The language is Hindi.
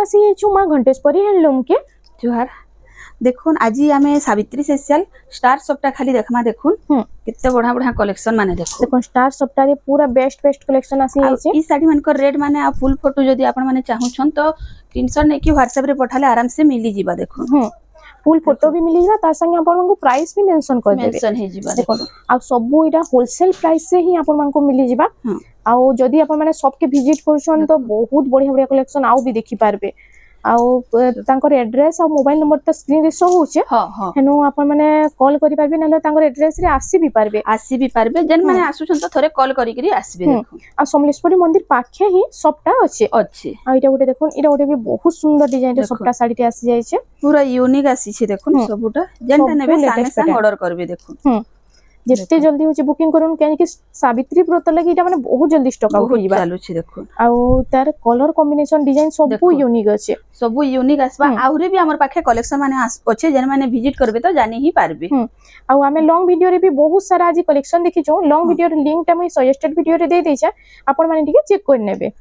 आसी छु मां घंटेश्वरी हैंडलूम के जुहार देखुन आज आम सावित्री स्पेशल स्टार सप्ताह खाली देखमा देखुन कितने बढ़िया बढ़िया कलेक्शन माने देखो देखो स्टार सप्ताह रे पूरा बेस्ट बेस्ट कलेक्शन आसी ई साड़ी मान को रेट माने आ फुल फोटो जदी आपण माने चाहू छन तो स्क्रीनशॉट ने की WhatsApp रे पठाले आराम से मिली जीवा देखो फुल फोटो भी मिली जा तार संगे आपण को प्राइस भी मेंशन कर देबे मेंशन हे जीवा देखो आ सब इटा होलसेल प्राइस से ही आपण को मिली जीवा आ जदी आपण माने सब के विजिट करछन तो बहुत बढ़िया बढ़िया कलेक्शन आउ भी देखि पारबे आउ तांकर एड्रेस आ मोबाइल नंबर तो स्क्रीन रे शो होचे हेनो आपण माने कॉल करि पारबे न तांकर एड्रेस रे आसी भी पारबे जेन माने आसु छन तो थरे कॉल करि करी आसीबे देखो आ समलेश्वरी मंदिर पाखे ही सबटा अच्छे आ इटा गोटे देखो इटा गोटे भी बहुत सुंदर डिजाइन रे सबटा साड़ी टे आसी जाय छे पूरा यूनिक आसी छे देखो सबटा जेनटा नेबे संगे संग ऑर्डर करबे देखो जितने जल्दी होची बुकिंग करूँ कहीं सावित्री व्रत लगी इटा माने बहुत जल्दी स्टॉक आउट होइबा चालू छी देखो आउ तार कलर कॉम्बिनेशन डिजाइन सब यूनिक अछि सब यूनिक आसबा आउरे भी हमर पाखे कलेक्शन माने अछि जेन माने विजिट करबे तो जानि ही पारबे आउ हमें लॉन्ग वीडियो रे भी बहुत सारा आज कलेक्शन देखि छु लॉन्ग वीडियो रे लिंक टा मैं सजेस्टेड वीडियो रे दे दै छै आपण माने ठीक चेक कर नेबे